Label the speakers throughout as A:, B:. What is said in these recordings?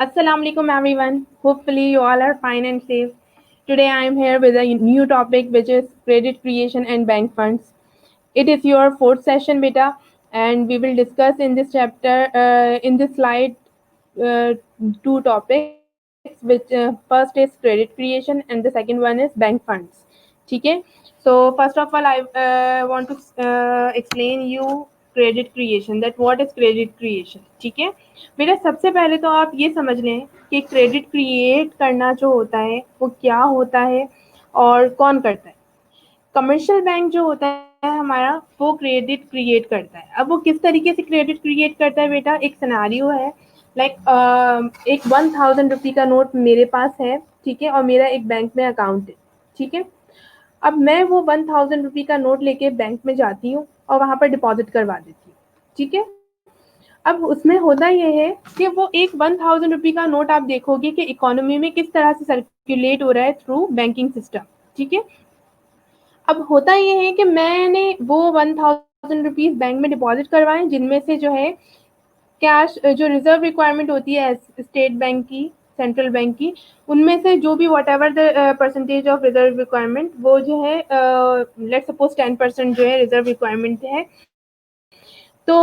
A: Assalamu alaikum everyone. Hopefully you all are fine and safe. Today I am here with a new topic which is credit creation and bank funds. It is your fourth session beta and we will discuss in this chapter in this slide uh, two topics which first is credit creation and the second one is bank funds. ठीक है. So first of all I want to explain you credit creation that what is credit creation. ठीक है बेटा, सबसे पहले तो आप ये समझ लें कि क्रेडिट क्रिएट करना जो होता है वो क्या होता है और कौन करता है. कमर्शियल बैंक जो होता है हमारा वो क्रेडिट क्रिएट करता है. अब वो किस तरीके से क्रेडिट क्रिएट करता है बेटा, एक सिनेरियो है लाइक एक 1000 रुपये का नोट मेरे पास है. ठीक है, और मेरा एक बैंक में अकाउंट है. ठीक है, अब मैं वो 1000 रुपये का नोट लेके बैंक में जाती हूँ और वहां पर डिपॉजिट करवा देती हूँ. ठीक है, अब उसमें होता ये है कि वो एक 1000 रुपये का नोट आप देखोगे कि इकोनॉमी में किस तरह से सर्कुलेट हो रहा है थ्रू बैंकिंग सिस्टम. ठीक है, अब होता ये है कि मैंने वो 1000 रुपीज बैंक में डिपॉजिट करवाए जिनमें से जो है कैश जो रिजर्व रिक्वायरमेंट होती है स्टेट बैंक की, सेंट्रल बैंक की, उनमें से जो भी what ever the percentage of reserve requirement वो जो है लेट सपोज 10% जो है रिजर्व रिक्वायरमेंट है. तो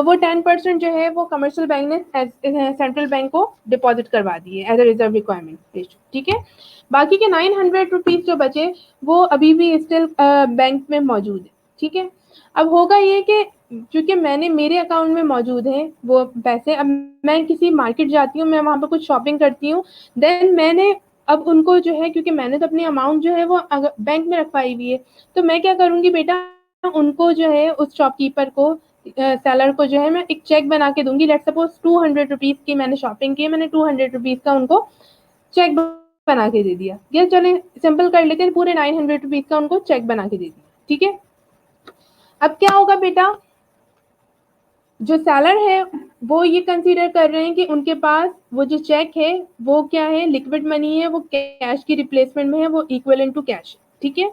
A: वो 10% जो है वो कमर्शियल बैंक ने सेंट्रल बैंक को डिपॉजिट करवा दिए as a reserve requirement ratio. ठीक है, बाकी के 900 रुपीज जो बचे वो अभी भी स्टिल बैंक में मौजूद है. ठीक है, अब होगा ये कि क्योंकि मैंने मेरे अकाउंट में मौजूद है वो पैसे, अब मैं किसी मार्केट जाती हूँ, मैं वहां पर कुछ शॉपिंग करती हूँ, देन मैंने अब उनको जो है क्योंकि मैंने तो अपनी अमाउंट जो है वो बैंक में रखवाई हुई है, तो मैं क्या करूंगी बेटा, उनको जो है उस शॉपकीपर को सेलर को जो है मैं एक चेक बना के दूंगी. लेट सपोज 200 रुपीज की मैंने शॉपिंग की, मैंने 200 रुपीज का उनको चेक बना के दे दिया. ये चले सिंपल कर लेते हैं, पूरे 900 रुपीज का उनको चेक बना के दे दिया. ठीक है, अब क्या होगा बेटा, जो सेलर है वो ये कंसीडर कर रहे हैं कि उनके पास वो जो चेक है वो क्या है, लिक्विड मनी है, वो कैश की रिप्लेसमेंट में है, वो इक्विवेलेंट टू कैश. ठीक है,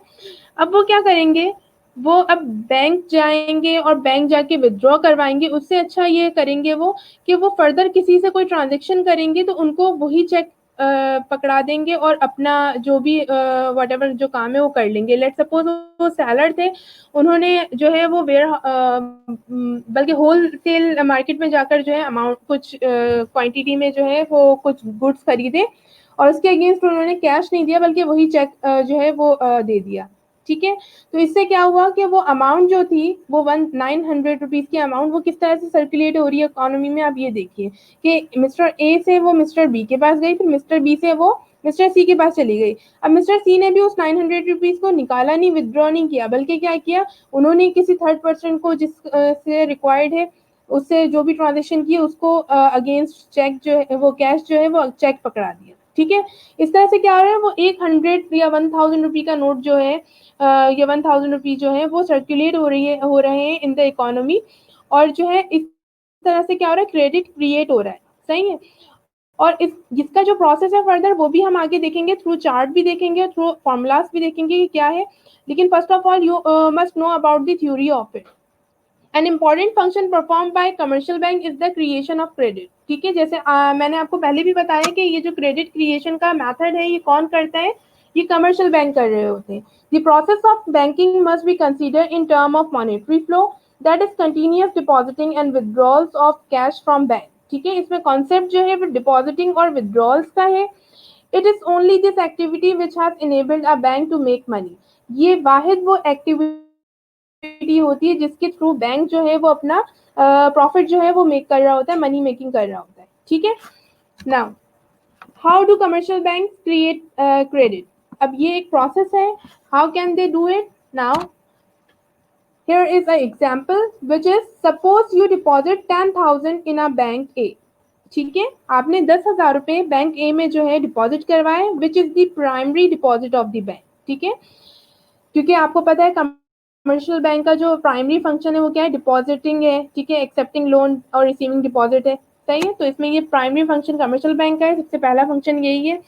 A: अब वो क्या करेंगे, वो अब बैंक जाएंगे और बैंक जाके विथड्रॉ करवाएंगे. उससे अच्छा ये करेंगे वो कि वो फर्दर किसी से कोई ट्रांजेक्शन करेंगे तो उनको वही चेक पकड़ा देंगे और अपना जो भी वट एवर जो काम है वो कर लेंगे. लेट सपोज वो सेलर थे, उन्होंने जो है वो बल्कि होल सेल मार्केट में जाकर जो है अमाउंट कुछ क्वांटिटी में जो है वो कुछ गुड्स खरीदे और उसके अगेंस्ट उन्होंने कैश नहीं दिया बल्कि वही चेक जो है वो दे दिया. ठीक है, तो इससे क्या हुआ कि वो अमाउंट जो थी वो 900 रुपीज की अमाउंट वो किस तरह से सर्कुलेट हो रही है इकोनॉमी में. आप ये देखिए कि मिस्टर ए से वो मिस्टर बी के पास गई, फिर मिस्टर बी से वो मिस्टर सी के पास चली गई. अब मिस्टर सी ने भी उस 900 रुपीज को निकाला नहीं, विदड्रॉ नहीं किया, बल्कि क्या किया, उन्होंने किसी थर्ड पर्सन को जिस से रिक्वायर्ड है उससे जो भी ट्रांजेक्शन की उसको अगेंस्ट चेक जो है वो कैश जो है वो चेक पकड़ा दिया. ठीक है, इस तरह से क्या हो रहा है, वो 100 या 1000 रुपये का नोट जो है ये 1000 रुपीज जो है वो सर्कुलेट हो रहे हैं इन द इकोनॉमी. और जो है इस तरह से क्या हो रहा है, क्रेडिट क्रिएट हो रहा है. सही है, और इस जिसका जो प्रोसेस है फर्दर वो भी हम आगे देखेंगे, थ्रू चार्ट भी देखेंगे, थ्रू फॉर्मूलाज भी देखेंगे कि क्या है. लेकिन first of all you must know about the theory of it. An important function perform by commercial bank is the creation of credit. ठीक है, जैसे मैंने आपको पहले भी बताया कि ये जो क्रेडिट क्रिएशन का मेथड है ये कौन करता है, ये कमर्शियल बैंक कर रहे होते हैं. The process of banking must be consider in term of monetary flow that is continuous depositing and withdrawals of cash from bank. ठीक है, इसमें कॉन्सेप्ट जो है वो डिपॉजिटिंग और विदड्रॉल्स का है. It is only this activity which has enabled a bank to make money. ये वाहिद वो एक्टिविटी होती है जिसके थ्रू बैंक जो है वो अपना प्रॉफिट जो है वो मेक कर रहा होता है, मनी मेकिंग कर रहा होता है. ठीक है, now how do commercial bank create credit. अब ये एक प्रोसेस है, how can they do it. Now here is an example which is suppose you deposit 10,000 in a bank A. ठीक है, आपने 10,000 रुपए बैंक ए में जो है डिपॉजिट करवाए which is the primary deposit of the bank. ठीक है, क्योंकि आपको पता है कमर्शियल बैंक का जो प्राइमरी फंक्शन है वो क्या है, डिपॉजिटिंग है. ठीक है, एक्सेप्टिंग लोन और रिसीविंग डिपॉजिट है. सही है, तो इसमें ये प्राइमरी फंक्शन कमर्शियल बैंक का है, सबसे पहला फंक्शन यही है.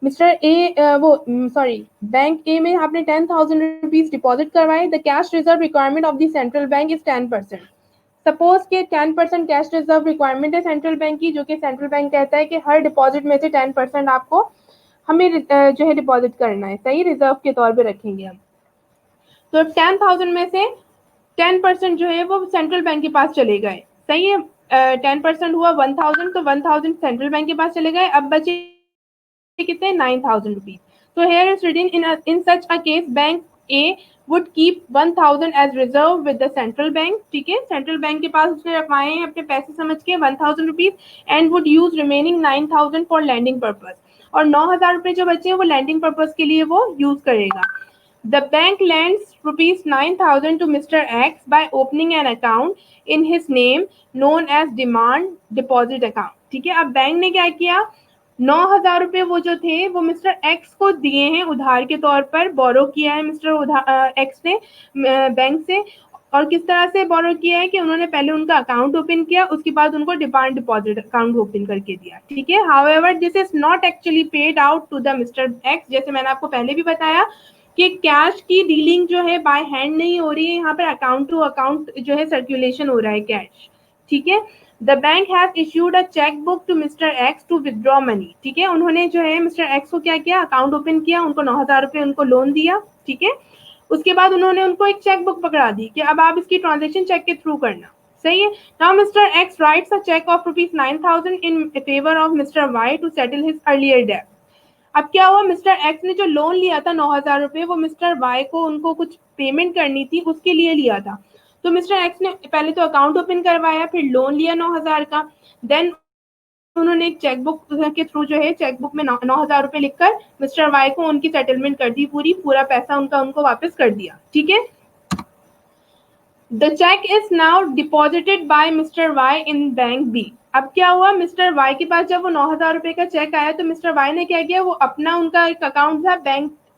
A: मिस्टर ए वो सॉरी बैंक ए में आपने 10,000 रुपीज डिपॉजिट करवाए. The cash reserve requirement of the central bank is 10%. Suppose कि 10% कैश रिजर्व रिक्वायरमेंट है सेंट्रल बैंक की, जो कि सेंट्रल बैंक कहता है कि हर डिपॉजिट में से 10% आपको हमें जो है डिपॉजिट करना है, सही, रिजर्व के तौर पे रखेंगे हम। तो 10,000 में से 10% जो है वो सेंट्रल बैंक के पास चले गए, सही है। 10% हुआ 1,000, तो 1,000 सेंट्रल बैंक के पास चले गए, अब बचे कितने, 9,000 रुपीज। तो here is written in such a case bank A would keep 1,000 as reserve with the central bank, ठीक है, सेंट्रल बैंक के पास उसने रखवाए हैं अपने पैसे समझ के 1,000 rupees, and would use remaining 9,000 for lending purpose, और 9,000 रुपए जो बचे हैं वो लैंडिंग पर्पज के लिए वो यूज करेगा। The bank lends rupees 9,000 to Mr. X by opening an account in his name known as demand deposit account, ठीक है। अब बैंक ने क्या किया, 9,000 रुपए वो जो थे वो मिस्टर एक्स को दिए हैं उधार के तौर पर, बोरो किया है मिस्टर एक्स ने बैंक से। और किस तरह से बोरो किया है कि उन्होंने पहले उनका अकाउंट ओपन किया, उसके बाद उनको डिमांड डिपॉजिट अकाउंट ओपन करके दिया, ठीक है। However this is not actually paid out to the mister X, जैसे मैंने आपको पहले भी बताया कि कैश की डीलिंग जो है बाय हैंड नहीं हो रही है, यहाँ पर अकाउंट टू अकाउंट जो है सर्कुलेशन हो रहा है कैश, ठीक है। The bank have issued a cheque book to mister X to withdraw money, ठीक है, उन्होंने जो है मिस्टर एक्स को क्या किया, अकाउंट ओपन किया, उनको 9,000 रुपए उनको लोन दिया, ठीक है। उसके बाद उन्होंने उनको एक चेक बुक पकड़ा दी कि अब आप इसकी ट्रांजेक्शन चेक के थ्रू करना, सही है। Now mister X writes a cheque of ₹9,000 in favour of mister Y to settle his earlier debt. अब क्या हुआ, मिस्टर एक्स ने जो लोन लिया था 9,000 रुपए, वो मिस्टर वाई को उनको कुछ पेमेंट करनी थी, उसके लिए लिया था। तो मिस्टर एक्स ने पहले तो अकाउंट ओपन करवाया, फिर लोन लिया 9,000 का, देन उन्होंने एक चेकबुक के थ्रू जो है चेकबुक में 9,000 रुपए लिखकर मिस्टर वाई को उनकी सेटलमेंट कर दी, पूरा पैसा उनका उनको वापस कर दिया, ठीक है। The cheque is now deposited by mister Y in bank B. अब क्या हुआ, मिस्टर वाई के पास जब वो 9,000 रुपए का चेक आया तो मिस्टर वाई ने क्या किया, वो अपना उनका एक अकाउंट था,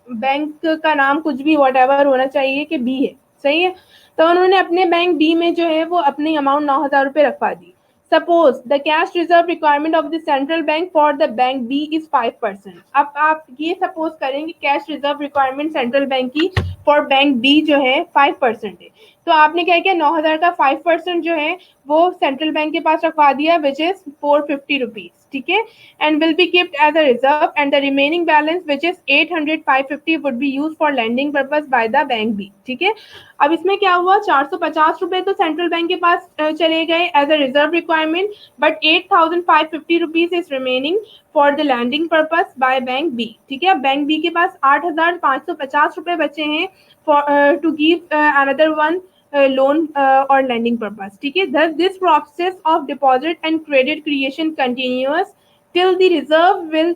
A: बैंक का नाम कुछ भी वट एवर होना चाहिए कि बी है, सही है। तो उन्होंने अपने बैंक बी में जो है वो अपनी अमाउंट 9,000 रुपए रखवा दी। Suppose the cash reserve requirement of the central bank for the bank B is 5%। अब आप ये सपोज करेंगे cash reserve requirement central bank की फॉर बैंक बी जो है 5% है, तो आपने क्या किया, 9,000 का 5% जो है वो सेंट्रल बैंक के पास रखवा दिया, विच इज 450 रुपीज, ठीक है, and will be keeped as a reserve, and the remaining balance which is 800 550 would be use for lending purpose by the bank B, ठीक है। अब इसमें क्या हुआ, 450 रुपए तो सेंट्रल बैंक के पास चले गए as a reserve requirement, but 8,550 rupees is remaining for the lending purpose by bank B, ठीक है। अब बैंक बी के पास 8,550 रुपए बचे हैं for to give another one loan और लैंडिंग पर्पज, ठीक है। thus this process of deposit and credit creation continuous till the reserve will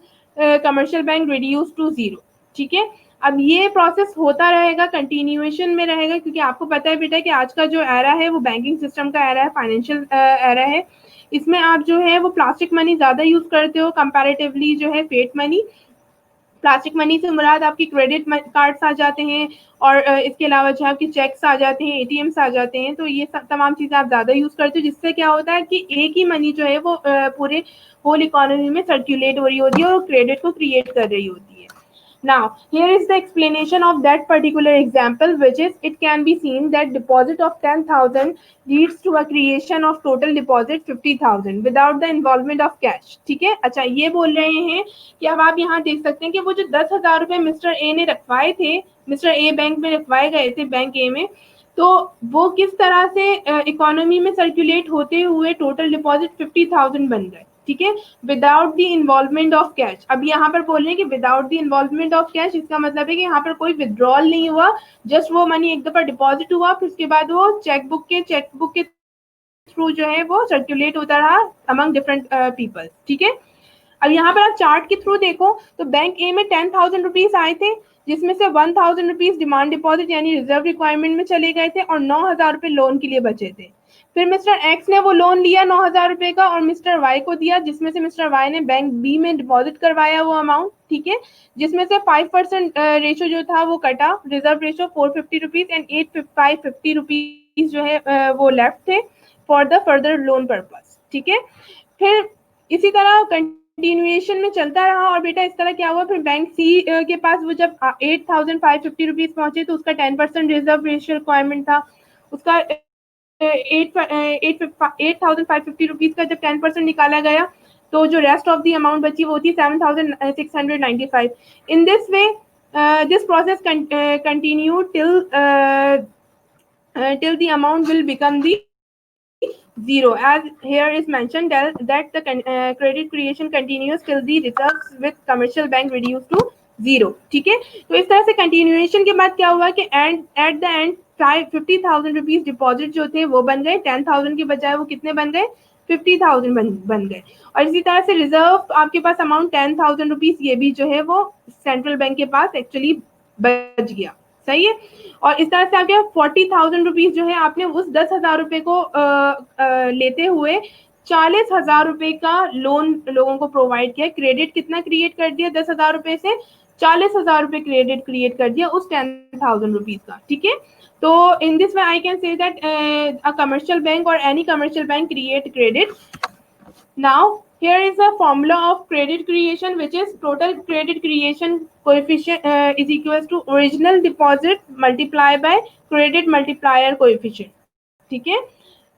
A: commercial bank reduce to zero, ठीक है। अब ये प्रोसेस होता रहेगा, कंटिन्यूएशन में रहेगा, क्योंकि आपको पता है बेटा कि आज का जो एरा है वो बैंकिंग सिस्टम का एरा है, फाइनेंशियल एरा है। इसमें आप जो है वो प्लास्टिक मनी ज्यादा यूज करते हो कंपैरेटिवली जो है फेट मनी। प्लास्टिक मनी से मुराद आपकी क्रेडिट कार्ड्स आ जाते हैं, और इसके अलावा जो आपके चेक्स आ जाते हैं, एटीएम्स आ जाते हैं, तो ये सब तमाम चीज़ें आप ज़्यादा यूज़ करते हो, जिससे क्या होता है कि एक ही मनी जो है वो पूरे होल इकोनॉमी में सर्कुलेट हो रही होती है और क्रेडिट को क्रिएट कर रही होती है। Now, here is the explanation of that particular example, which is it can be seen that deposit of 10,000 leads to a creation of total deposit 50,000 without the involvement of cash. ठीक है, अच्छा ये बोल रहे हैं कि अब आप यहाँ देख सकते हैं कि वो जो 10,000 रुपए मिस्टर ए ने रखवाए थे, मिस्टर ए बैंक में रखवाए गए थे बैंक ए में, तो वो किस तरह से इकोनॉमी में सर्कुलेट होते हुए टोटल डिपॉजिट 50,000 बन गए, ठीक है, without the involvement of cash. अब यहाँ पर बोल रहे हैं कि without the involvement of cash, इसका मतलब है कि यहाँ पर कोई विड्रॉल नहीं हुआ, जस्ट वो मनी एक दफा डिपॉजिट हुआ, फिर उसके बाद वो चेकबुक के थ्रू जो है वो सर्कुलेट होता रहा अमंग डिफरेंट पीपल, ठीक है। अब यहाँ पर आप चार्ट के थ्रू देखो तो बैंक ए में 10,000 रुपीज आए थे, जिसमें से 1,000 रुपीज डिमांड डिपॉजिट यानी रिजर्व रिक्वायरमेंट में चले गए थे, और 9,000 रुपए लोन के लिए बचे थे। फिर मिस्टर एक्स ने वो लोन लिया 9,000 रुपए का और मिस्टर वाई को दिया, जिसमें से मिस्टर वाई ने बैंक बी में डिपॉजिट करवाया वो अमाउंट, ठीक है, जिसमें से 5% रेशो जो था वो कटा, reserve ratio 450 rupees and 8,550 rupees जो है वो लेफ्ट थे for the further loan purpose, ठीक है। फिर इसी तरह कंटिन्यूएशन में चलता रहा, और बेटा इस तरह क्या हुआ, फिर बैंक सी के पास वो जब 8,550 रुपीज पहुंचे तो उसका 10% रिजर्व रेशियो रिक्वायरमेंट था, उसका ₹8,550 का जब 10% निकाला गया तो जो रेस्ट ऑफ दी अमाउंट बची वो थी 7,695. इन this way this process continue till the amount will become the zero, as here is mentioned that the credit creation continues till the reserves with commercial bank reduce to zero. ठीक है, तो इस तरह से continuation के बाद क्या हुआ कि at the end 50,000 rupees deposit जो थे वो बन गए 10,000 के बजाय वो कितने बन गए 50,000 बन गए. और इसी तरह से रिजर्व आपके पास अमाउंट 10,000 रुपीज ये भी जो है वो सेंट्रल बैंक के पास एक्चुअली बच गया. सही है. और इस तरह से आपके 40,000 रुपीज जो है आपने उस 10,000 रुपए को लेते हुए 40,000 रुपए का लोन लोगों को प्रोवाइड किया. क्रेडिट कितना क्रिएट कर दिया 10,000 रुपए से 40,000 रुपए क्रेडिट क्रिएट कर दिया उस 10,000 रुपीज का. ठीक है. तो in this way I can say that a commercial bank or any commercial bank create credit. Now, here is a formula of credit creation, which is total credit creation coefficient is equals to original deposit multiplied by credit multiplier coefficient. ठीक है.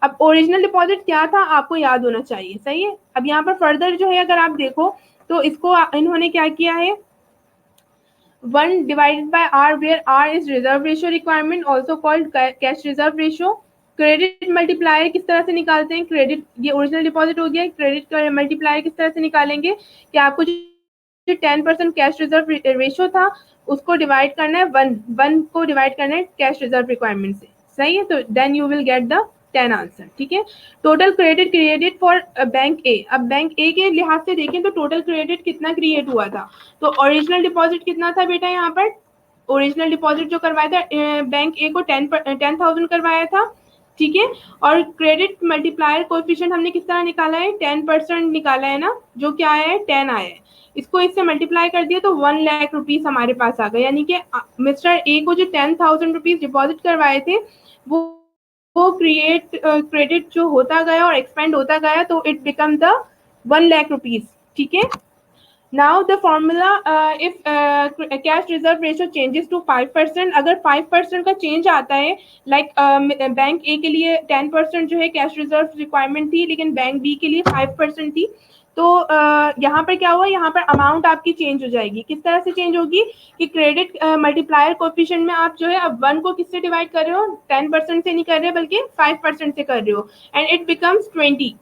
A: अब original deposit क्या था आपको याद होना चाहिए. सही है. अब यहाँ पर फर्दर जो है अगर आप देखो तो इसको इन्होंने क्या किया है 1 divided by R, where R is reserve ratio requirement, also called cash reserve ratio. Credit multiplier किस तरह से निकालते हैं. क्रेडिट ये ओरिजिनल डिपॉजिट हो गया. क्रेडिट मल्टीप्लायर किस तरह से निकालेंगे कि आपको जो 10% कैश रिजर्व रेशियो था उसको डिवाइड करना है 1 को डिवाइड करना है कैश रिजर्व रिक्वायरमेंट से. सही है. तो then you will get the 10 answer. ठीक है. Total credit created for bank A. अब बैंक ए के लिहाज से देखें तो टोटल क्रेडिट कितना क्रिएट हुआ था. तो ओरिजिनल डिपॉजिट कितना था बेटा. यहाँ पर ओरिजिनल डिपॉजिट जो करवाया था बैंक ए को 10,000 करवाया था. ठीक है. और क्रेडिट मल्टीप्लायर कोएफिशिएंट हमने किस तरह निकाला है 10% निकाला है ना, जो क्या आया है 10 आया है. इसको इससे मल्टीप्लाई कर दिया तो 1 लाख रुपीज हमारे पास आ गए. यानी कि मिस्टर ए को जो 10,000 रुपीज डिपॉजिट करवाए थे वो क्रेडिट जो होता गया और एक्सपेंड होता गया तो it become the 1 lakh rupees. ठीक है. Now the formula if cash reserve ratio changes to 5%, अगर 5% का चेंज आता है लाइक बैंक ए के लिए 10% जो है कैश रिजर्व रिक्वायरमेंट थी लेकिन बैंक बी के लिए 5% थी. तो यहाँ पर क्या हुआ यहाँ पर अमाउंट आपकी चेंज हो जाएगी. किस तरह से चेंज होगी कि क्रेडिट मल्टीप्लायर कोएफिशिएंट में आप जो है अब 1 को किससे डिवाइड कर रहे हो 10% से नहीं कर रहे बल्कि 5% से कर रहे हो एंड इट बिकम्स 20.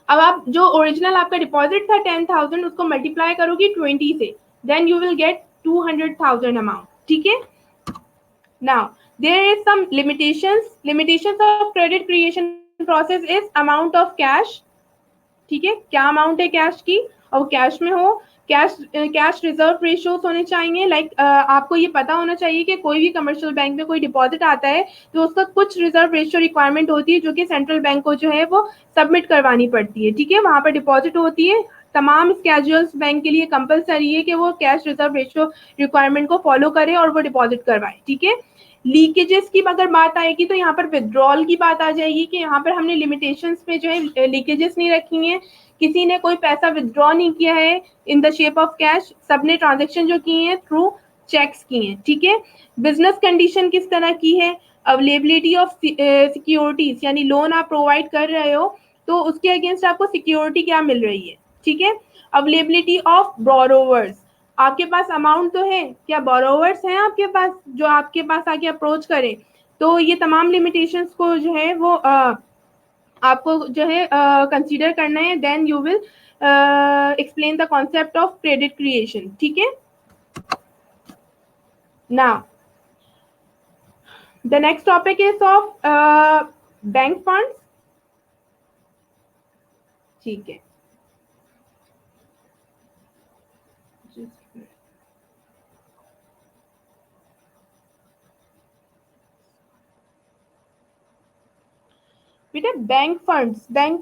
A: अब आप जो ओरिजिनल आपका डिपॉजिट था 10,000 उसको मल्टीप्लाई करोगी 20 से then you will get 200,000 amount. ठीक है. Now there is some limitations of credit creation process is amount of cash. ठीक है. क्या अमाउंट है कैश की और कैश में हो. कैश रिजर्व रेशियोज होने चाहिए. लाइक आपको ये पता होना चाहिए कि कोई भी कमर्शियल बैंक में कोई डिपॉजिट आता है तो उसका कुछ रिजर्व रेशियो रिक्वायरमेंट होती है जो कि सेंट्रल बैंक को जो है वो सबमिट करवानी पड़ती है. ठीक है. वहां पर डिपॉजिट होती है. तमाम स्केजुअल्स बैंक के लिए कंपलसरी है कि वो कैश रिजर्व रेशियो रिक्वायरमेंट को फॉलो करे और वो डिपॉजिट करवाए. ठीक है. लीकेजेस की अगर बात आएगी तो यहाँ पर विड्रॉल की बात आ जाएगी कि यहाँ पर हमने लिमिटेशंस पे जो है लीकेजेस नहीं रखी हैं. किसी ने कोई पैसा विड्रॉ नहीं किया है in the shape of cash. सबने ट्रांजेक्शन जो की है थ्रू चेक्स की हैं. ठीक है. बिजनेस कंडीशन किस तरह की है. अवेलेबिलिटी ऑफ सिक्योरिटीज यानी लोन आप प्रोवाइड कर रहे हो तो उसके अगेंस्ट आपको सिक्योरिटी क्या मिल रही है. ठीक है. Availability of borrowers. आपके पास अमाउंट तो है, क्या बोरोवर्स हैं आपके पास जो आपके पास आके अप्रोच करें. तो ये तमाम लिमिटेशंस को जो है वो आपको जो है कंसीडर करना है. Then you will explain the concept of credit creation. ठीक है. Now the next topic is of bank funds. ठीक है. बेटा बैंक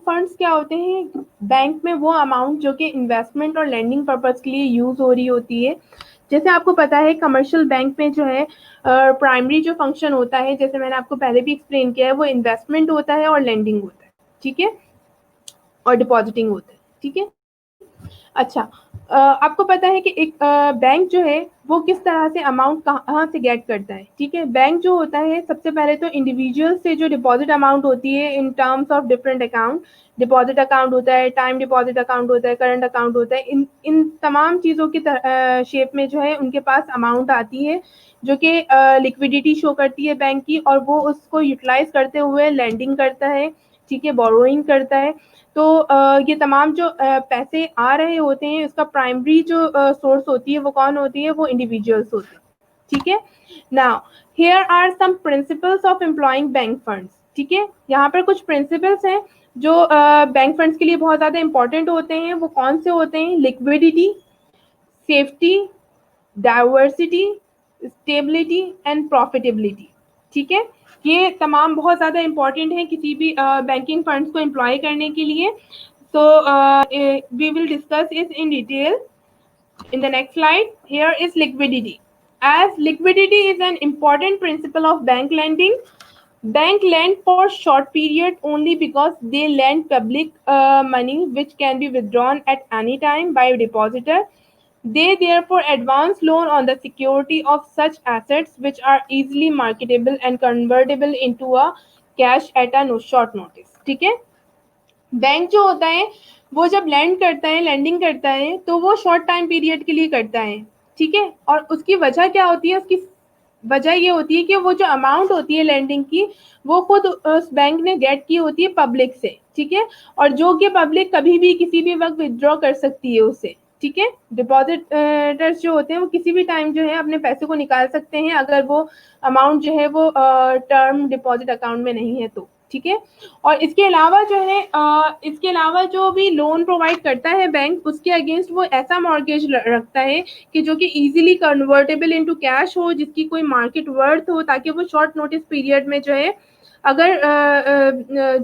A: फंड्स क्या होते हैं. बैंक में वो अमाउंट जो कि इन्वेस्टमेंट और लैंडिंग पर्पस के लिए यूज हो रही होती है. जैसे आपको पता है कमर्शियल बैंक में जो है प्राइमरी जो फंक्शन होता है जैसे मैंने आपको पहले भी एक्सप्लेन किया है वो इन्वेस्टमेंट होता है और लैंडिंग होता है. ठीक है. और डिपॉजिटिंग होता है. ठीक है. अच्छा आपको पता है कि एक बैंक जो है वो किस तरह से अमाउंट कहाँ से गेट करता है, ठीक है। बैंक जो होता है सबसे पहले तो इंडिविजुअल से जो डिपॉजिट अमाउंट होती है in terms of different account, deposit account होता है, टाइम डिपॉजिट अकाउंट होता है, करंट अकाउंट होता है, इन इन तमाम चीज़ों की शेप में जो है उनके पास अमाउंट आती है जो कि लिक्विडिटी शो करती है बैंक की, और वो उसको यूटिलाइज करते हुए लेंडिंग करता है, ठीक है, बोरोइंग करता है। तो ये तमाम जो पैसे आ रहे होते हैं उसका प्राइमरी जो सोर्स होती है वो कौन होती है, वो इंडिविजुअल्स होते हैं, ठीक है। Now here are some principles of employing bank funds, ठीक है। यहाँ पर कुछ प्रिंसिपल्स हैं जो बैंक फंड्स के लिए बहुत ज़्यादा इंपॉर्टेंट होते हैं। वो कौन से होते हैं? Liquidity, safety, diversity, stability and profitability, ठीक है। ये तमाम बहुत ज़्यादा इंपॉर्टेंट है किसी भी बैंकिंग फंड्स को एम्प्लॉय करने के लिए। So we will discuss it in detail in the next slide. Here is liquidity. As liquidity is an important principle of bank lending, bank lend for short period only because they lend public money which can be withdrawn at any time by depositor. They therefore advance loan on the security of such assets which are easily marketable and convertible into a cash at a short notice, ठीक है। Bank जो होता है वो जब land करता है, landing करता है, तो वो शॉर्ट टाइम पीरियड के लिए करता है, ठीक है। और उसकी वजह क्या होती है? उसकी वजह ये होती है कि वो जो अमाउंट होती है लैंडिंग की वो खुद उस बैंक ने गेट की होती है पब्लिक से, ठीक है। और जो कि पब्लिक कभी भी किसी भी वक्त विथड्रॉ कर सकती है उसे, ठीक है। डिपॉजिटर्स जो होते हैं वो किसी भी टाइम जो है अपने पैसे को निकाल सकते हैं अगर वो अमाउंट जो है वो टर्म डिपॉजिट अकाउंट में नहीं है तो, ठीक है। और इसके अलावा जो है इसके अलावा जो भी लोन प्रोवाइड करता है बैंक, उसके अगेंस्ट वो ऐसा मॉर्गेज रखता है कि जो कि इजीली कन्वर्टेबल इनटू कैश हो, जिसकी कोई मार्केट वर्थ हो, ताकि वो शॉर्ट नोटिस पीरियड में जो है अगर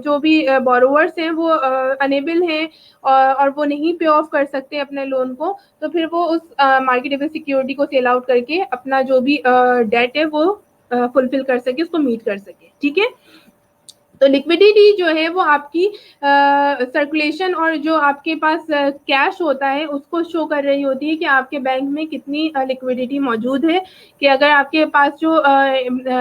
A: जो भी बोरोवर्स हैं वो अनेबल हैं और वो नहीं पे ऑफ कर सकते अपने लोन को, तो फिर वो उस मार्केटेबल सिक्योरिटी को सेल आउट करके अपना जो भी डेट है वो फुलफिल कर सके, उसको मीट कर सके, ठीक है। तो लिक्विडिटी जो है वो आपकी सर्कुलेशन और जो आपके पास कैश होता है उसको शो कर रही होती है कि आपके बैंक में कितनी लिक्विडिटी मौजूद है, कि अगर आपके पास जो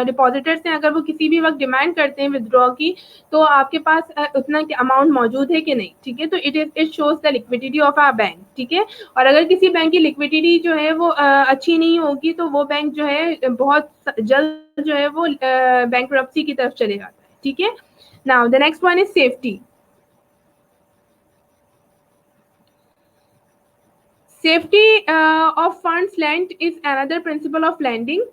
A: डिपॉजिटर्स हैं अगर वो किसी भी वक्त डिमांड करते हैं विदड्रॉ की, तो आपके पास उतना अमाउंट मौजूद है कि नहीं, ठीक है। तो it shows the liquidity of our bank, ठीक है। और अगर किसी बैंक की लिक्विडिटी जो है वो अच्छी नहीं होगी तो वो बैंक जो है बहुत जल्द जो है वो बैंकरप्सी की तरफ चले जाता है, ठीक है। Now the next one is safety. Safety of funds lent is another principle of lending.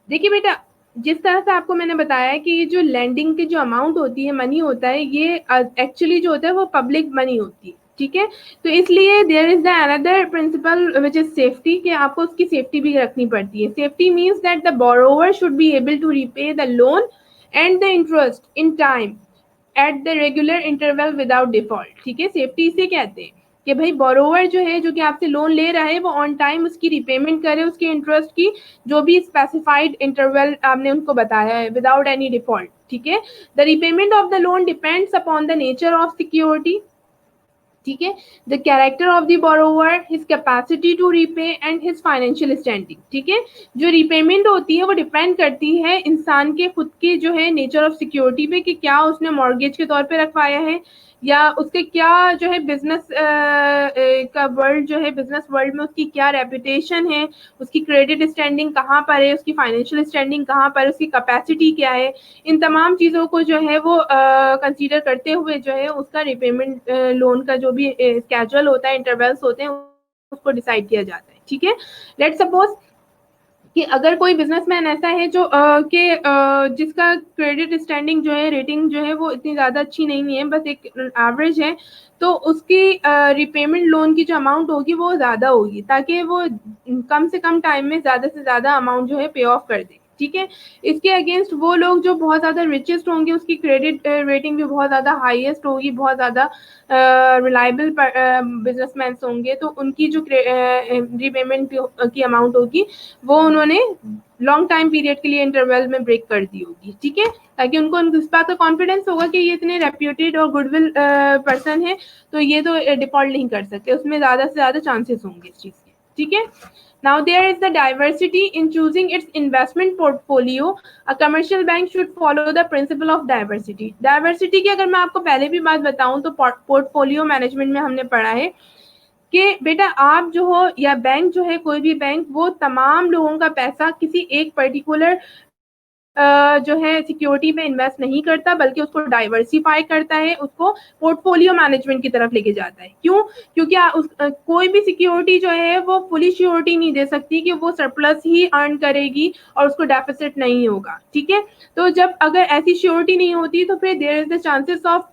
A: देखिए बेटा, जिस तरह से आपको मैंने बताया कि ये जो लैंडिंग की जो अमाउंट होती है, मनी होता है, ये एक्चुअली जो होता है वो पब्लिक मनी होती है, ठीक है। तो इसलिए there is the another principle which is safety, कि आपको उसकी सेफ्टी भी रखनी पड़ती है। Safety means that the borrower should be able to repay the loan and the interest in time at the regular interval without default, ठीक है। Safety इसे कहते हैं कि भाई बोरोवर जो है, जो कि आपसे लोन ले रहा है, वो ऑन टाइम उसकी रिपेमेंट करे, उसके इंटरेस्ट की जो भी स्पेसिफाइड इंटरवल आपने उनको बताया है, विदाउट एनी डिफॉल्ट, ठीक है। The repayment of the loan depends upon the nature of security, ठीक है, the character of the borrower, his capacity to repay and his financial standing, ठीक है। जो रिपेमेंट होती है वो डिपेंड करती है इंसान के खुद के जो है नेचर ऑफ सिक्योरिटी पे, कि क्या उसने मॉर्गेज के तौर पे रखवाया है, या उसके क्या जो है बिजनेस का वर्ल्ड जो है, बिजनेस वर्ल्ड में उसकी क्या रेपुटेशन है, उसकी क्रेडिट स्टैंडिंग कहाँ पर है, उसकी फाइनेंशियल स्टैंडिंग कहाँ पर, उसकी कैपेसिटी क्या है। इन तमाम चीज़ों को जो है वो कंसीडर करते हुए जो है उसका रिपेमेंट लोन का जो भी स्केड्यूल होता है, इंटरवल्स होते हैं, उसको डिसाइड किया जाता है, ठीक है। लेट्स सपोज कि अगर कोई बिजनेसमैन ऐसा है जो जिसका क्रेडिट स्टैंडिंग जो है, रेटिंग जो है वो इतनी ज़्यादा अच्छी नहीं है, बस एक एवरेज है, तो उसकी रिपेमेंट लोन की जो अमाउंट होगी वो ज़्यादा होगी, ताकि वो कम से कम टाइम में ज़्यादा से ज़्यादा अमाउंट जो है पे ऑफ कर दे, ठीक है। इसके अगेंस्ट वो लोग जो बहुत ज़्यादा रिचेस्ट होंगे, उसकी क्रेडिट रेटिंग भी बहुत ज़्यादा हाईएस्ट होगी, बहुत ज़्यादा रिलायबल बिजनेसमैन होंगे, तो उनकी जो रिपेमेंट की अमाउंट होगी वो उन्होंने लॉन्ग टाइम पीरियड के लिए इंटरवल में ब्रेक कर दी होगी, ठीक है, ताकि उनको इस बात का कॉन्फिडेंस होगा कि ये इतने रेप्यूटेड और गुडविल पर्सन है, तो ये तो डिफॉल्ट नहीं कर सकते, उसमें ज़्यादा से ज़्यादा चांसेस होंगे इस चीज़ के, ठीक है। Now there is the diversity in choosing its investment portfolio. A commercial bank should follow the principle of diversity. Diversity की अगर मैं आपको पहले भी बात बताऊं तो पोर्टफोलियो मैनेजमेंट में हमने पढ़ा है कि बेटा आप जो हो या बैंक जो है, कोई भी बैंक, वो तमाम लोगों का पैसा किसी एक पर्टिकुलर जो है सिक्योरिटी में इन्वेस्ट नहीं करता, बल्कि उसको डाइवर्सिफाई करता है, उसको पोर्टफोलियो मैनेजमेंट की तरफ लेके जाता है। क्यों? क्योंकि कोई भी सिक्योरिटी जो है वो फुली श्योरिटी नहीं दे सकती कि वो सरप्लस ही अर्न करेगी और उसको डेफिसिट नहीं होगा, ठीक है। तो जब अगर ऐसी श्योरिटी नहीं होती तो फिर there is the chances of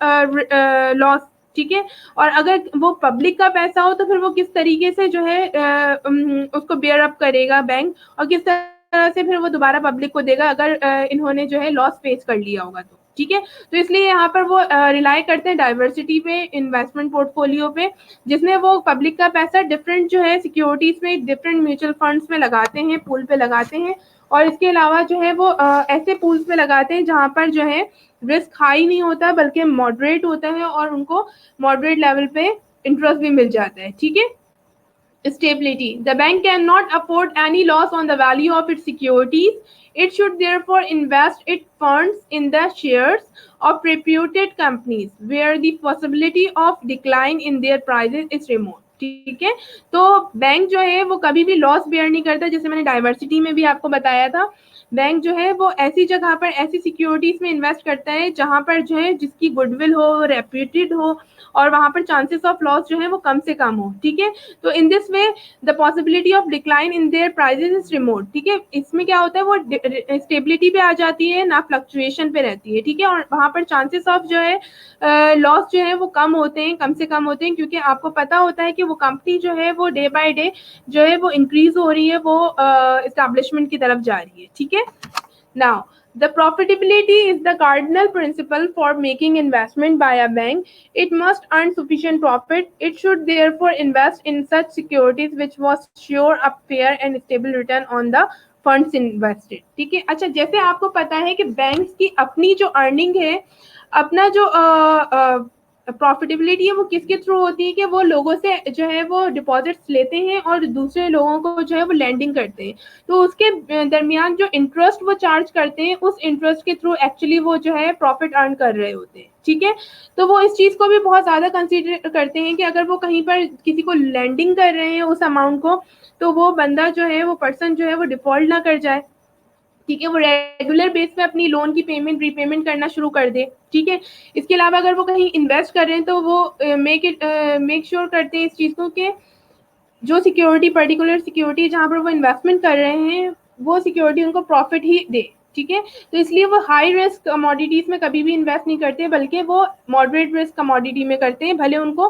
A: loss, ठीक है। और अगर वो पब्लिक का पैसा हो तो फिर वो किस तरीके से जो है उसको बेयर अप करेगा बैंक, और किस तरह से फिर वो दोबारा पब्लिक को देगा अगर इन्होंने जो है लॉस फेस कर लिया होगा तो, ठीक है। तो इसलिए यहाँ पर वो रिलाई करते हैं डाइवर्सिटी पे, इन्वेस्टमेंट पोर्टफोलियो पे, जिसमें वो पब्लिक का पैसा डिफरेंट जो है सिक्योरिटीज में, डिफरेंट म्यूचुअल फंड्स में लगाते हैं, पूल पे लगाते हैं, और इसके अलावा जो है वो ऐसे पूल्स पे लगाते हैं जहाँ पर जो है रिस्क हाई नहीं होता बल्कि मॉडरेट होता है, और उनको मॉडरेट लेवल पे इंटरेस्ट भी मिल जाता है, ठीक है। Stability. The bank cannot afford any loss on the value of its securities. It should therefore invest its funds in the shares of reputed companies where the possibility of decline in their prices is remote. ठीक है, तो bank जो है वो कभी भी loss bear नहीं करता, जैसे मैंने डाइवर्सिटी में भी आपको बताया था। बैंक जो है वो ऐसी जगह पर, ऐसी सिक्योरिटीज में इन्वेस्ट करता है जहां पर जो है जिसकी गुडविल हो, रेप्यूटेड हो, और वहां पर चांसेस ऑफ लॉस जो है वो कम से कम हो, ठीक है। तो in this way the possibility of decline in their prices is remote, ठीक है। इसमें क्या होता है, वो स्टेबिलिटी पे आ जाती है, ना फ्लक्चुएशन पे रहती है, ठीक है। और वहां पर चांसेस ऑफ जो है लॉस जो है वो कम होते हैं, कम से कम होते हैं, क्योंकि आपको पता होता है कि वो कंपनी जो है वो डे बाय डे जो है वो इंक्रीज हो रही है, वो एस्टैब्लिशमेंट की तरफ जा रही है, ठीक है। Now the profitability is the cardinal principle for making investment by a bank. It must earn sufficient profit. It should therefore invest in such securities which was sure a fair and stable return on the funds invested, ठीक है। अच्छा, जैसे आपको पता है कि banks की अपनी जो अर्निंग है, अपना जो प्रॉफिटेबिलिटी है, वो किसके थ्रू होती है कि वो लोगों से जो है वो डिपॉजिट्स लेते हैं और दूसरे लोगों को जो है वो लेंडिंग करते हैं, तो उसके दरमियान जो इंटरेस्ट वो चार्ज करते हैं, उस इंटरेस्ट के थ्रू एक्चुअली वो जो है प्रॉफिट अर्न कर रहे होते हैं, ठीक है। तो वो इस चीज को भी बहुत ज्यादा कंसीडर करते हैं कि अगर वो कहीं पर किसी को लेंडिंग कर रहे हैं उस अमाउंट को, तो वो बंदा जो है, वो पर्सन जो है वो डिफॉल्ट ना कर जाए, ठीक है, वो रेगुलर बेस पे अपनी लोन की पेमेंट रीपेमेंट करना शुरू कर दे, ठीक है। इसके अलावा अगर वो कहीं इन्वेस्ट कर रहे हैं तो वो मेक श्योर करते हैं इस चीज को कि जो सिक्योरिटी, पर्टिकुलर सिक्योरिटी जहां पर वो इन्वेस्टमेंट कर रहे हैं, वो सिक्योरिटी उनको प्रॉफिट ही दे, ठीक है। तो इसलिए वो हाई रिस्क कमोडिटीज में कभी भी इन्वेस्ट नहीं करते, बल्कि वो मॉडरेट रिस्क कमोडिटी में करते हैं, भले उनको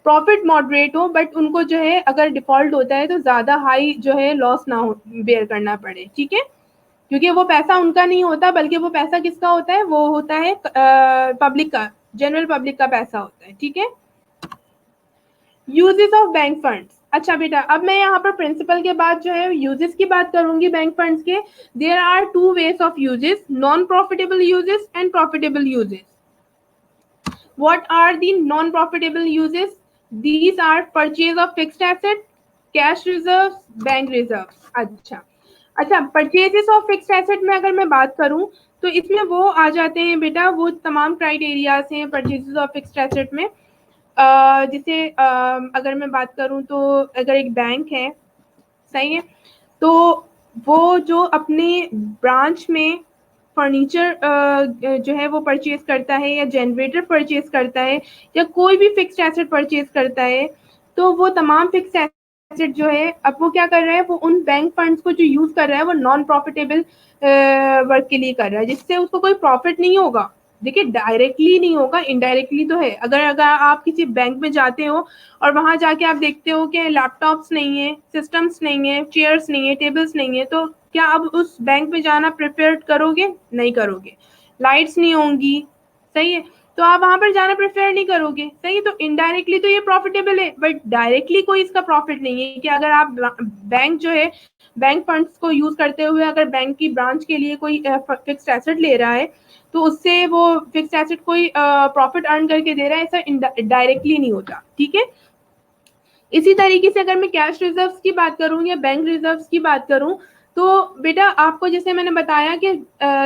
A: प्रॉफिट मॉडरेट हो, बट उनको जो है अगर डिफॉल्ट होता है तो ज्यादा हाई जो है लॉस ना हो बेयर करना पड़े, ठीक है। क्योंकि वो पैसा उनका नहीं होता, बल्कि वो पैसा किसका होता है, वो होता है पब्लिक का, जनरल पब्लिक का पैसा होता है, ठीक है। Uses of bank funds. अच्छा बेटा, अब मैं यहाँ पर प्रिंसिपल के बाद जो है यूजेस की बात करूंगी बैंक फंड्स के। There are two ways of uses, non profitable uses and profitable uses. What are the non-profitable uses? These are purchase of fixed asset, cash reserves, bank reserves. अच्छा, purchases of fixed asset में अगर मैं बात करूं तो इसमें वो आ जाते हैं बेटा, वो तमाम क्राइटेरियाज हैं परचेजेस ऑफ फिक्स्ड एसेट में। जैसे अगर मैं बात करूं तो अगर एक बैंक है, सही है, तो वो जो अपने ब्रांच में फर्नीचर जो है वो परचेज करता है, या जनरेटर परचेज करता है, या कोई भी फिक्स्ड एसेट परचेज करता है, तो वो तमाम फिक्स्ड एसेट जो है, अब वो क्या कर रहा है, वो उन बैंक फंड्स को जो यूज कर रहा है वो नॉन प्रॉफिटेबल वर्क के लिए कर रहा है, जिससे उसको कोई प्रॉफिट नहीं होगा। देखिए, डायरेक्टली नहीं होगा, इनडायरेक्टली तो है। अगर आप किसी बैंक में जाते हो और वहां जाके आप देखते हो कि लैपटॉप्स नहीं है, सिस्टम्स नहीं है, चेयर्स नहीं है, टेबल्स नहीं है, तो क्या आप उस बैंक में जाना प्रेफर करोगे? नहीं करोगे। लाइट्स नहीं होंगी, सही है, तो आप वहां पर जाना प्रेफर नहीं करोगे, सही है। तो इनडायरेक्टली तो ये प्रॉफिटेबल है, बट डायरेक्टली कोई इसका प्रॉफिट नहीं है कि अगर आप बैंक जो है बैंक फंड्स को यूज करते हुए अगर बैंक की ब्रांच के लिए कोई फिक्स्ड एसेट ले रहा है तो उससे वो फिक्स्ड एसेट कोई प्रॉफिट अर्न करके दे रहा है, ऐसा डायरेक्टली नहीं होता, ठीक है। इसी तरीके से अगर मैं कैश रिजर्व्स की बात करूं या बैंक रिजर्व्स की बात करूं तो बेटा आपको जैसे मैंने बताया कि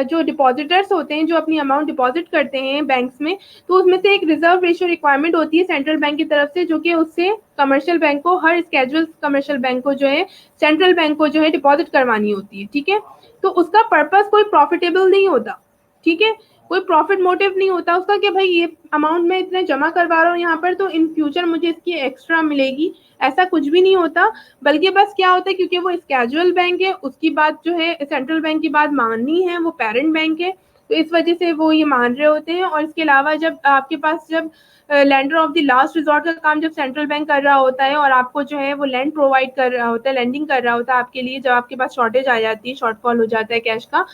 A: जो डिपॉजिटर्स होते हैं जो अपनी अमाउंट डिपॉजिट करते हैं बैंक्स में, तो उसमें से एक रिजर्व रेशियो रिक्वायरमेंट होती है सेंट्रल बैंक की तरफ से, जो कि उससे कमर्शियल बैंक को, हर स्केड्यूल कमर्शियल बैंक को जो है सेंट्रल बैंक को जो है डिपॉजिट करवानी होती है, ठीक है। तो उसका पर्पज कोई प्रॉफिटेबल नहीं होता, ठीक है, कोई प्रॉफिट मोटिव नहीं होता उसका कि भाई ये अमाउंट मैं इतने जमा करवा रहा हूँ यहाँ पर तो इन फ्यूचर मुझे इसकी एक्स्ट्रा मिलेगी, ऐसा कुछ भी नहीं होता। बल्कि बस क्या होता है, क्योंकि वो कैजुअल बैंक है, उसकी बात जो है सेंट्रल बैंक की बात माननी है, वो पेरेंट बैंक है, तो इस वजह से वो ये मान रहे होते हैं। और इसके अलावा जब आपके पास जब lender of the last resort का काम जब सेंट्रल बैंक कर रहा होता है और आपको जो है वो लैंड प्रोवाइड कर रहा होता है, लैंडिंग कर रहा होता है आपके लिए, जब आपके पास शॉर्टेज आ जाती है, शॉर्टफॉल हो जाता है कैश का,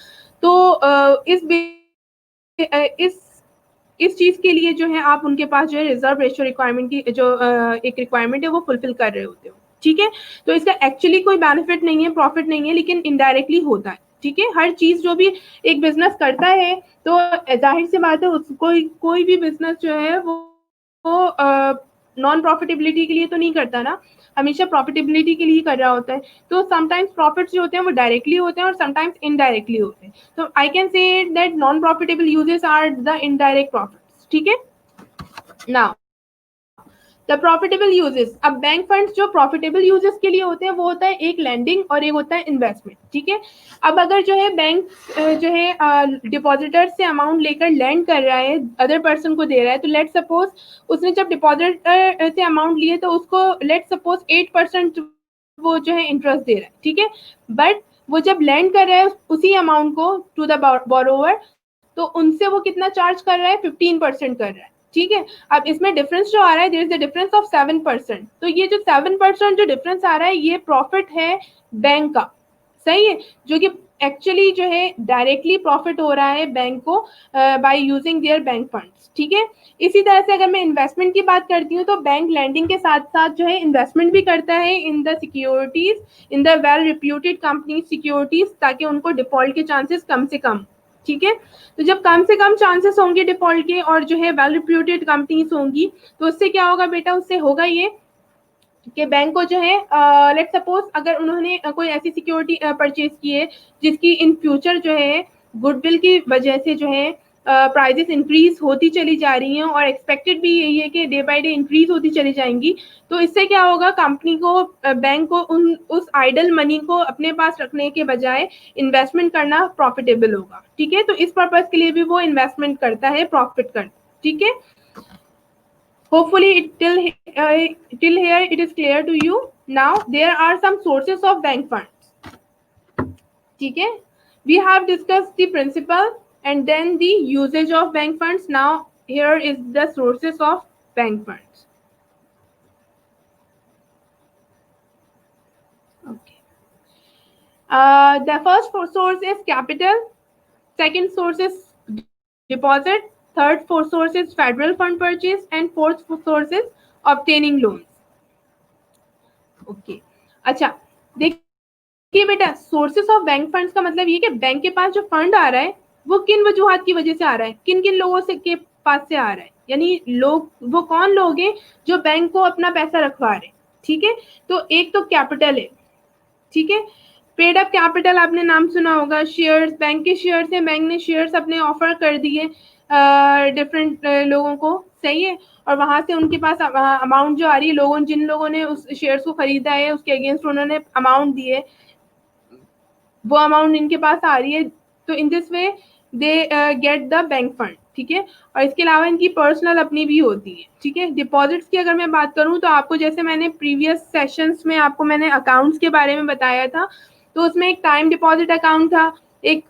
A: तो इस इस चीज के लिए जो है आप उनके पास जो है रिजर्व रेशियो रिक्वायरमेंट की जो एक रिक्वायरमेंट है वो फुलफिल कर रहे होते हो, ठीक है। तो इसका एक्चुअली कोई बेनिफिट नहीं है, प्रॉफिट नहीं है, लेकिन इनडायरेक्टली होता है, ठीक है। हर चीज जो भी एक बिजनेस करता है तो जाहिर सी बात है कोई भी बिजनेस जो है वो नॉन प्रॉफिटेबिलिटी के लिए तो नहीं करता ना, हमेशा प्रॉफिटेबिलिटी के लिए कर रहा होता है। तो समटाइम्स प्रॉफिट्स जो होते हैं वो डायरेक्टली होते हैं और समटाइम्स इनडायरेक्टली होते हैं। तो I can say that non profitable uses are the indirect profits, ठीक है। नाउ द प्रॉफिटेबल यूजेस, अब बैंक फंड्स जो प्रॉफिटेबल यूजेस के लिए होते हैं वो होता है एक लैंडिंग और एक होता है इन्वेस्टमेंट, ठीक है। अब अगर जो है बैंक जो है डिपॉजिटर से अमाउंट लेकर लैंड कर रहा है, अदर पर्सन को दे रहा है, तो लेट सपोज उसने जब डिपॉजिटर से अमाउंट लिए तो उसको लेट सपोज 8% वो जो है इंटरेस्ट दे रहा है, ठीक है। बट वो जब लैंड कर रहा है उसी अमाउंट को टू द बोरोवर, तो उनसे वो कितना चार्ज कर रहा है, 15% कर रहा है, ठीक है। अब इसमें डिफरेंस जो आ रहा है, there is the difference of 7%, तो ये जो 7% जो डिफरेंस आ रहा है ये प्रॉफिट है बैंक का, सही है, जो कि एक्चुअली जो है डायरेक्टली प्रॉफिट हो रहा है बैंक को by using their bank funds, ठीक है। इसी तरह से अगर मैं इन्वेस्टमेंट की बात करती हूँ तो बैंक लैंडिंग के साथ साथ जो है इन्वेस्टमेंट भी करता है in the securities, in the well reputed company securities, ताकि उनको डिफॉल्ट के चांसेस कम से कम, ठीक है। तो जब कम से कम चांसेस होंगे डिफॉल्ट के और जो है वेल रिप्यूटेड कंपनीज होंगी, तो उससे क्या होगा बेटा, उससे होगा ये कि बैंक को जो है लेट सपोज अगर उन्होंने कोई ऐसी सिक्योरिटी परचेज की है जिसकी इन फ्यूचर जो है गुडविल की वजह से जो है प्राइजेस इंक्रीज होती चली जा रही हैं और एक्सपेक्टेड भी यही है कि डे बाय डे इंक्रीज होती चली जाएंगी, तो इससे क्या होगा, कंपनी को बैंक को उस आइडल मनी को अपने पास रखने के बजाय इन्वेस्टमेंट करना प्रॉफिटेबल होगा, ठीक है। तो इस पर्पज के लिए भी वो इन्वेस्टमेंट करता है, प्रॉफिट करता है, ठीक है। Hopefully, till here it is clear to you. Now there are some sources of bank funds. ठीक है, we have discussed the principle and then the usage of bank funds. Now here is the sources of bank funds. Okay. The first source is capital. Second source is deposit. Third source is federal fund purchase, and fourth source is obtaining loans. Okay अच्छा, देखिए बेटा, sources of bank funds का मतलब ये कि bank के पास जो fund आ रहा है वो किन वजूहात की वजह से आ रहा है, किन किन लोगों से के पास से आ रहा है, यानी लोग वो कौन लोग हैं जो बैंक को अपना पैसा रखवा रहे हैं, ठीक है। तो एक तो कैपिटल है, ठीक है, पेड अप कैपिटल आपने नाम सुना होगा, शेयर्स, बैंक के शेयर्स है, बैंक ने शेयर्स अपने ऑफर कर दिए डिफरेंट लोगों को, सही है, और वहां से उनके पास अमाउंट जो आ रही है, लोगों जिन लोगों ने उस शेयर्स को खरीदा है उसके अगेंस्ट उन्होंने अमाउंट दिए, वो अमाउंट इनके पास आ रही है, तो in this way they get the bank fund, ठीक है। और इसके अलावा इनकी पर्सनल अपनी भी होती है, ठीक है। डिपॉजिट्स की अगर मैं बात करूं तो आपको जैसे मैंने प्रीवियस सेशंस में आपको मैंने अकाउंट्स के बारे में बताया था, तो उसमें एक टाइम डिपॉजिट अकाउंट था, एक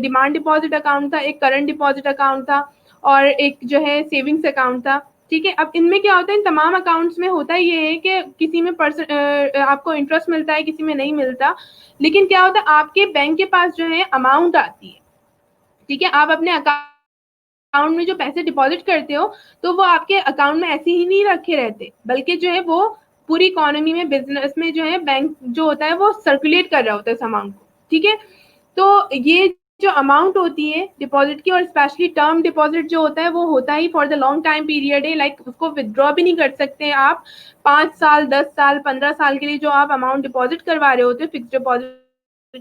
A: डिमांड डिपॉजिट अकाउंट था, एक करंट डिपॉजिट अकाउंट था और एक जो है सेविंग्स अकाउंट था, ठीक है। अब इनमें क्या होता है, इन तमाम अकाउंट्स में होता ये है कि किसी में आपको इंटरेस्ट मिलता है, किसी में नहीं मिलता, लेकिन क्या होता है आपके बैंक के पास जो है अमाउंट आती है, ठीक है। आप अपने अकाउंट में जो पैसे डिपॉजिट करते हो तो वो आपके अकाउंट में ऐसे ही नहीं रखे रहते, बल्कि जो है वो पूरी इकोनॉमी में, बिजनेस में जो है बैंक जो होता है वो सर्कुलेट कर रहा होता है इस अमाउंट को, ठीक है। तो ये जो अमाउंट होती है डिपॉजिट की, और स्पेशली टर्म डिपॉजिट जो होता है वो होता ही for the long time period है, लाइक उसको विदड्रॉ भी नहीं कर सकते आप 5 साल 10 साल 15 साल के लिए जो आप अमाउंट डिपॉजिट करवा रहे होते हैं फिक्स डिपॉजिट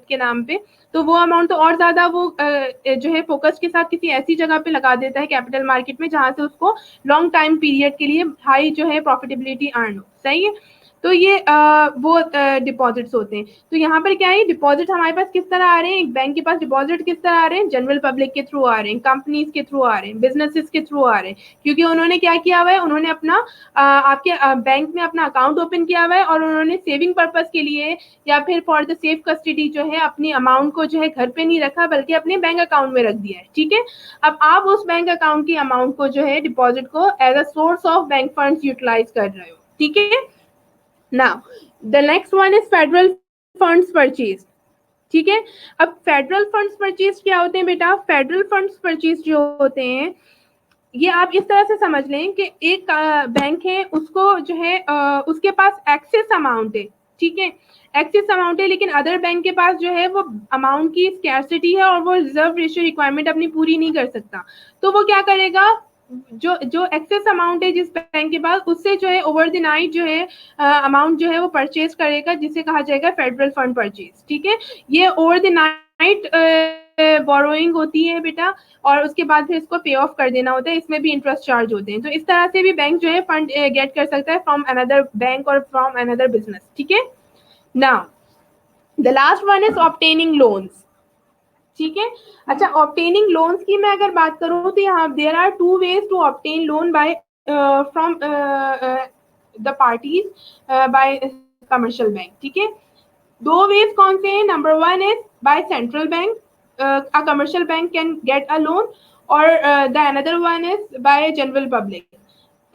A: के नाम पे, तो वो अमाउंट तो और ज्यादा वो जो है फोकस के साथ किसी ऐसी जगह पे लगा देता है कैपिटल मार्केट में जहां से उसको लॉन्ग टाइम पीरियड के लिए हाई जो है प्रॉफिटेबिलिटी अर्न हो, सही है। तो ये वो डिपॉजिट्स होते हैं। तो यहाँ पर क्या है, डिपॉजिट हमारे पास किस तरह आ रहे हैं, एक बैंक के पास डिपॉजिट किस तरह आ रहे हैं, जनरल पब्लिक के थ्रू आ रहे हैं, कंपनीज के थ्रू आ रहे हैं, बिजनेसेस के थ्रू आ रहे हैं, क्योंकि उन्होंने क्या किया हुआ है, उन्होंने अपना आपके बैंक में अपना अकाउंट ओपन किया हुआ है और उन्होंने सेविंग पर्पज के लिए या फिर फॉर द सेफ कस्टडी जो है अपनी अमाउंट को जो है घर पे नहीं रखा बल्कि अपने बैंक अकाउंट में रख दिया है, ठीक है। अब आप उस बैंक अकाउंट की अमाउंट को जो है डिपॉजिट को as a source of bank funds utilise कर रहे हो, ठीक है। Now the next one is federal funds purchase, ठीक है। अब फेडरल फंड्स परचेज क्या होते हैं बेटा, फेडरल फंड्स परचेज जो होते हैं ये आप इस तरह से समझ लें कि एक बैंक है उसको जो है उसके पास एक्सेस अमाउंट है, ठीक है, एक्सेस अमाउंट है, लेकिन अदर बैंक के पास जो है वो अमाउंट की स्कैर्सिटी है और वो रिजर्व रेशियो रिक्वायरमेंट अपनी पूरी नहीं कर सकता, तो वो क्या करेगा, जो जो एक्सेस अमाउंट है जिस बैंक के पास उससे जो है ओवर द नाइट जो है अमाउंट जो है वो परचेज करेगा, जिसे कहा जाएगा फेडरल फंड परचेज, ठीक है। ये ओवर द नाइट बोरोइंग होती है बेटा, और उसके बाद फिर इसको पे ऑफ कर देना होता है, इसमें भी इंटरेस्ट चार्ज होते हैं। तो इस तरह से भी बैंक जो है फंड गेट कर सकता है फ्रॉम अनदर बैंक और फ्रॉम अनदर बिजनेस, ठीक है। Now the last one is obtaining loans, ठीक है। अच्छा, ऑब्टेनिंग लोन्स की मैं अगर बात करूं तो यहाँ there are two ways to obtain loan by from the parties by commercial bank, ठीक है। दो वेज कौन से हैं, number one is by central bank, a commercial bank can get a loan, or the another one is by general public,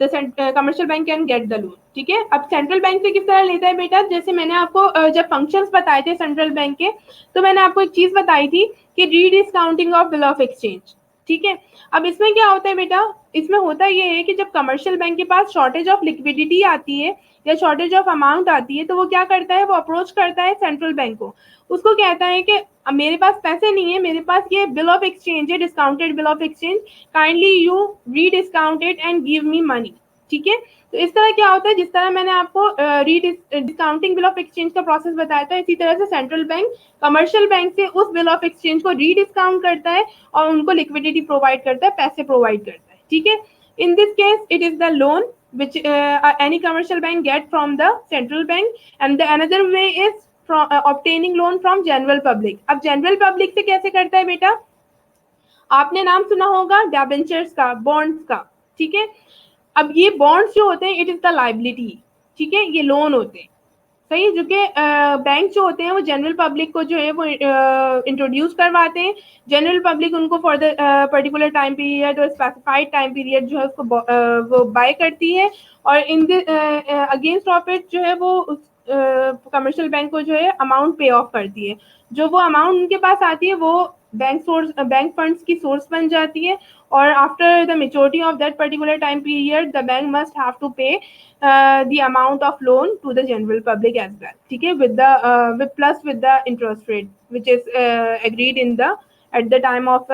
A: the commercial bank can get the loan, ठीक है। अब सेंट्रल बैंक से किस तरह लेता है बेटा, जैसे मैंने आपको जब फंक्शंस बताए थे सेंट्रल बैंक के, तो मैंने आपको एक चीज बताई थी कि रीडिस्काउंटिंग ऑफ बिल ऑफ एक्सचेंज, ठीक है। अब इसमें क्या होता है बेटा, इसमें होता ये है कि जब कमर्शियल बैंक के पास शॉर्टेज ऑफ लिक्विडिटी आती है या शॉर्टेज ऑफ अमाउंट आती है, तो वो क्या करता है, वो अप्रोच करता है सेंट्रल बैंक को, उसको कहता है कि मेरे पास पैसे नहीं है, मेरे पास ये बिल ऑफ एक्सचेंज है, discounted bill of exchange, kindly you rediscount it and give me money, ठीक है। तो इस तरह क्या होता है, जिस तरह मैंने आपको डिस्काउंटिंग बिल ऑफ एक्सचेंज का प्रोसेस बताया था, इसी तरह से सेंट्रल बैंक कमर्शियल बैंक से उस बिल ऑफ एक्सचेंज को रीडिस्काउंट करता है और उनको लिक्विडिटी प्रोवाइड करता है, पैसे प्रोवाइड करता है, ठीक है। In this case it is the loan which any commercial bank get from the central bank, and the another way is from obtaining loan from general public। अब जनरल पब्लिक से कैसे करता है बेटा, आपने नाम सुना होगा डिबेंचर्स का, बॉन्ड्स का, ठीक है। अब ये बॉन्ड्स जो होते हैं इट इज द लाइबिलिटी, ठीक है, ये लोन होते हैं, सही है, जो कि बैंक जो होते हैं वो जनरल पब्लिक को जो है वो इंट्रोड्यूस करवाते हैं, जनरल पब्लिक उनको for the particular time period और स्पेसिफाइड टाइम पीरियड जो है उसको वो बाय करती है, और in the against of it जो है वो कमर्शियल बैंक को जो है अमाउंट पे ऑफ करती है, जो वो अमाउंट उनके पास आती है वो बैंक फंड्स की सोर्स बन जाती है, और after the maturity of that particular time period the bank must have to pay the amount of loan to the general public as well, ठीक है, with the interest rate which is agreed in the at the time of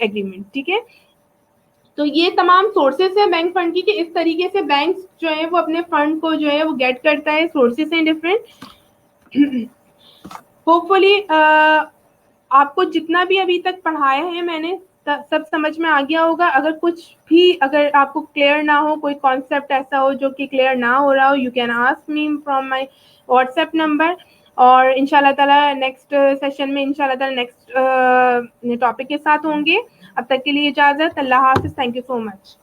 A: agreement, ठीक है। तो ये तमाम sources है bank fund की, कि इस तरीके से बैंक जो है वो अपने फंड को जो है वो गेट करता है, सोर्सेस हैं डिफरेंट। होपफुली आपको जितना भी अभी तक पढ़ाया है मैंने सब समझ में आ गया होगा। अगर कुछ भी अगर आपको क्लियर ना हो, कोई कॉन्सेप्ट ऐसा हो जो कि क्लियर ना हो रहा हो, you can ask me from my WhatsApp number, और इंशाल्लाह ताला नेक्स्ट सेशन में इंशाल्लाह ताला नेक्स्ट टॉपिक के साथ होंगे। अब तक के लिए इजाज़त, अल्लाह हाफ़िज़, थैंक यू सो मच।